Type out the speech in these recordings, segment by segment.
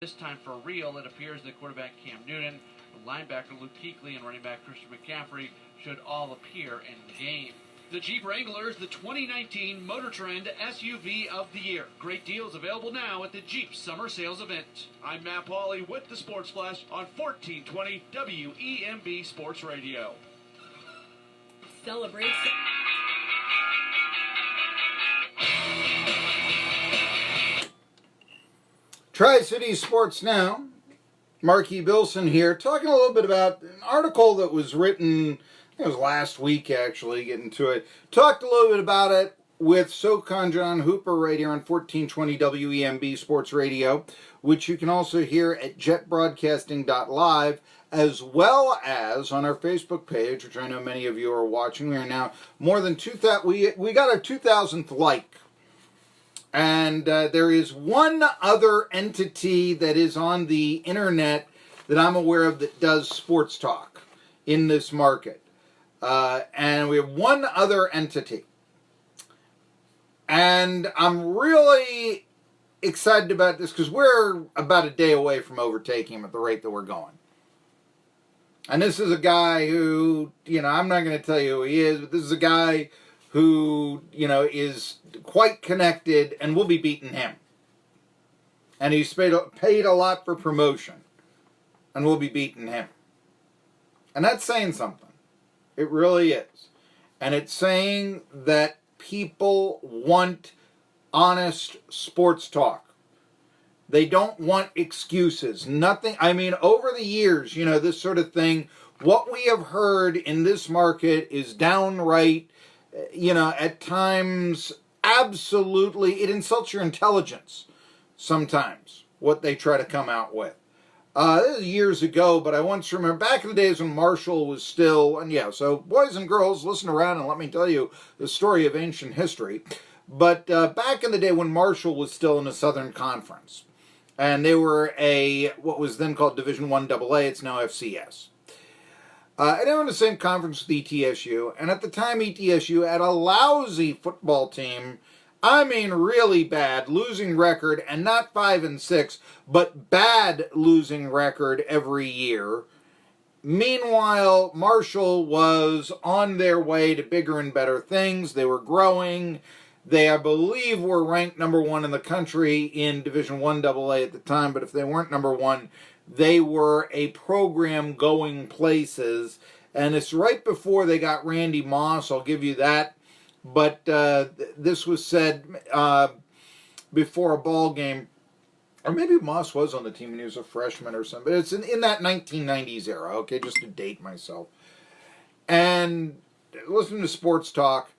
This time for real, it appears that quarterback Cam Newton, linebacker Luke Kuechly, and running back Christian McCaffrey should all appear in the game. The Jeep Wrangler is the 2019 Motor Trend SUV of the Year. Great deals available now at the Jeep Summer Sales Event. I'm Matt Pauley with the Sports Flash on 1420 WEMB Sports Radio. Celebrate. Tri-City Sports Now, Marky Billson here, talking a little bit about an article that was written, it was last week actually, getting to it. Talked a little bit about it with SoCon John Hooper right here on 1420 WEMB Sports Radio, which you can also hear at jetbroadcasting.live, as well as on our Facebook page, which I know many of you are watching. We are now more than 2,000, we got our 2,000th like. And there is one other entity that is on the internet that I'm aware of that does sports talk in this market. And we have one other entity. And I'm really excited about this because we're about a day away from overtaking him at the rate that we're going. And this is a guy who, I'm not going to tell you who he is, but this is a guy who, is quite connected and will be beating him. And he's paid a lot for promotion and will be beating him. And that's saying something. It really is. And it's saying that people want honest sports talk. They don't want excuses. Nothing. I mean, over the years, this sort of thing, what we have heard in this market is downright, at times, absolutely, it insults your intelligence sometimes, what they try to come out with. This is years ago, but I once remember, back in the days when Marshall was still, so boys and girls, listen around and let me tell you the story of ancient history. But back in the day when Marshall was still in the Southern Conference, and they were what was then called Division I AA, it's now FCS. And they were in the same conference with ETSU, and at the time ETSU had a lousy football team. I mean really bad, losing record, and not 5-6, but bad losing record every year. Meanwhile, Marshall was on their way to bigger and better things. They were growing. They, I believe, were ranked number 1 in the country in Division I AA at the time, but if they weren't number 1, they were a program going places, and it's right before they got Randy Moss, I'll give you that, but this was said before a ball game, or maybe Moss was on the team and he was a freshman or something, but it's in that 1990s era, okay, just to date myself. And listen to sports talk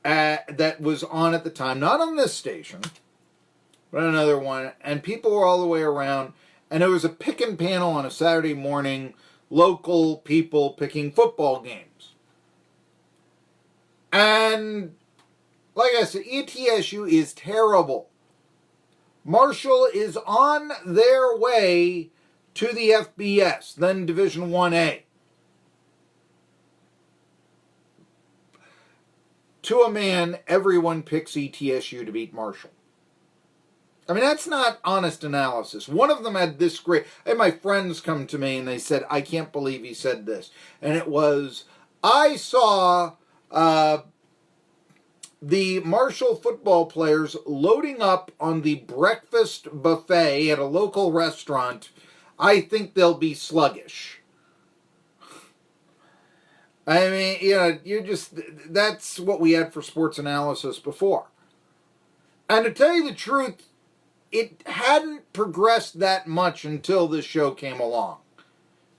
that was on at the time, not on this station, but another one, and people were all the way around. And there was a pick-and panel on a Saturday morning, local people picking football games. And, like I said, ETSU is terrible. Marshall is on their way to the FBS, then Division 1A. To a man, everyone picks ETSU to beat Marshall. I mean, that's not honest analysis. One of them had this great... I had my friends come to me and they said, I can't believe he said this. And it was, I saw the Marshall football players loading up on the breakfast buffet at a local restaurant. I think they'll be sluggish. I mean, that's what we had for sports analysis before. And to tell you the truth, it hadn't progressed that much until this show came along.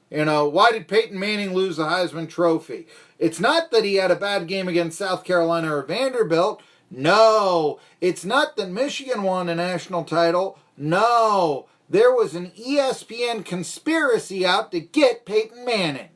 Why did Peyton Manning lose the Heisman Trophy? It's not that he had a bad game against South Carolina or Vanderbilt. No. It's not that Michigan won a national title. No. There was an ESPN conspiracy out to get Peyton Manning.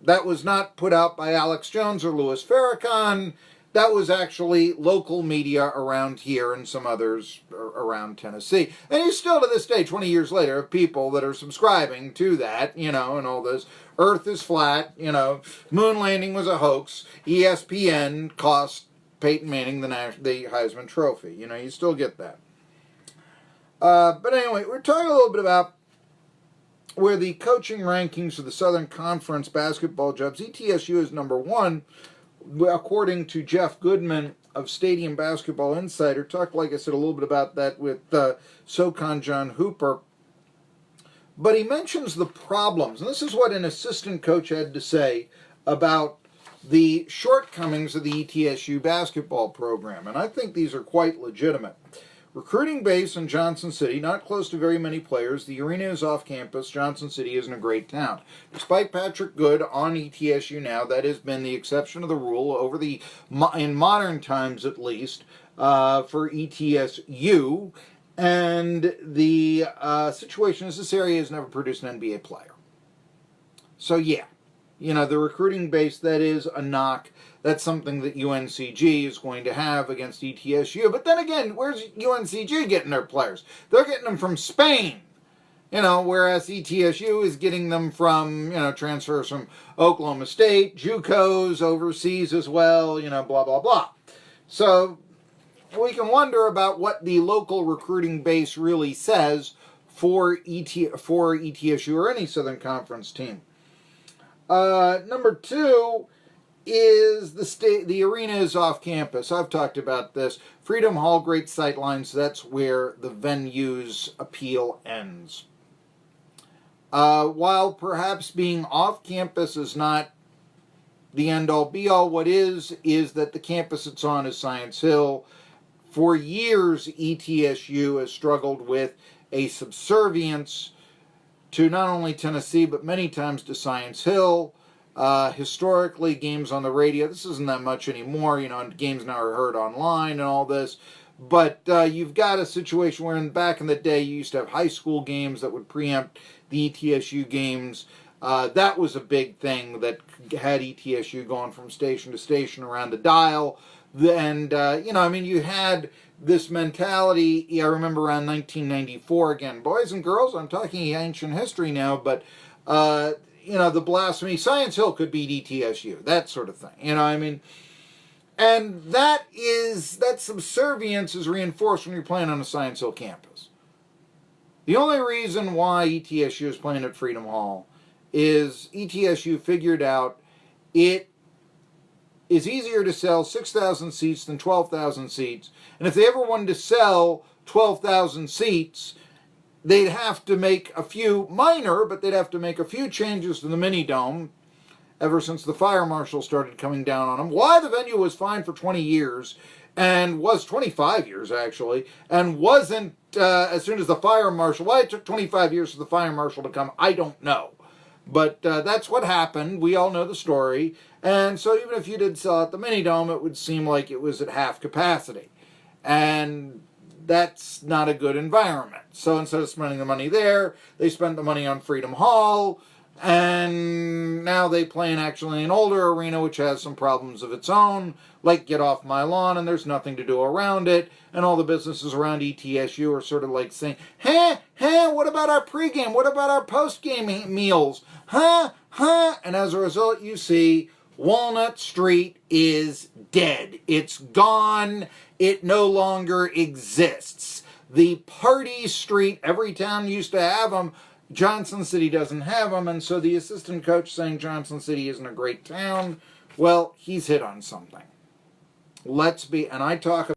That was not put out by Alex Jones or Louis Farrakhan. That was actually local media around here and some others around Tennessee. And you still, to this day, 20 years later, have people that are subscribing to that, and all this. Earth is flat, moon landing was a hoax. ESPN cost Peyton Manning the Heisman Trophy. You still get that. But anyway, we're talking a little bit about where the coaching rankings of the Southern Conference basketball jobs. ETSU is number 1, according to Jeff Goodman of Stadium Basketball Insider. Talked, like I said, a little bit about that with SoCon John Hooper. But he mentions the problems, and this is what an assistant coach had to say about the shortcomings of the ETSU basketball program, and I think these are quite legitimate. Recruiting base in Johnson City, not close to very many players. The arena is off campus. Johnson City isn't a great town. Despite Patrick Good on ETSU now, that has been the exception of the rule over in modern times at least, for ETSU. And the situation is this area has never produced an NBA player. So yeah, the recruiting base, that is a knock. That's something that UNCG is going to have against ETSU. But then again, where's UNCG getting their players? They're getting them from Spain. Whereas ETSU is getting them from, transfers from Oklahoma State, JUCOs overseas as well, blah, blah, blah. So we can wonder about what the local recruiting base really says for ETSU or any Southern Conference team. Number 2 is the arena is off campus. I've talked about this. Freedom Hall, great sightlines. That's where the venue's appeal ends. While perhaps being off campus is not the end-all be-all, what is that the campus it's on is Science Hill. For years, ETSU has struggled with a subservience to not only Tennessee, but many times to Science Hill. Historically, games on the radio, this isn't that much anymore, games now are heard online and all this. But you've got a situation where back in the day, you used to have high school games that would preempt the ETSU games. That was a big thing that had ETSU going from station to station around the dial. And, you had this mentality. I remember around 1994, again, boys and girls, I'm talking ancient history now, but, the blasphemy, Science Hill could beat ETSU, that sort of thing, And that subservience is reinforced when you're playing on a Science Hill campus. The only reason why ETSU is playing at Freedom Hall is ETSU figured out it is easier to sell 6,000 seats than 12,000 seats. And if they ever wanted to sell 12,000 seats, they'd have to make a few they'd have to make a few changes to the mini dome ever since the fire marshal started coming down on them. Why the venue was fine for 20 years, and was 25 years actually, and wasn't as soon as the fire marshal, why it took 25 years for the fire marshal to come, I don't know. But that's what happened. We all know the story. And so even if you did sell out the mini dome, it would seem like it was at half capacity. And that's not a good environment. So instead of spending the money there, they spent the money on Freedom Hall, and now they play in actually an older arena which has some problems of its own, like Get Off My Lawn, and there's nothing to do around it, and all the businesses around ETSU are sort of like saying, what about our pregame? What about our postgame meals? And as a result, you see Walnut Street is dead. It's gone. It no longer exists. The party street, every town used to have them. Johnson City doesn't have them, and so the assistant coach saying Johnson City isn't a great town, well, he's hit on something. And I talk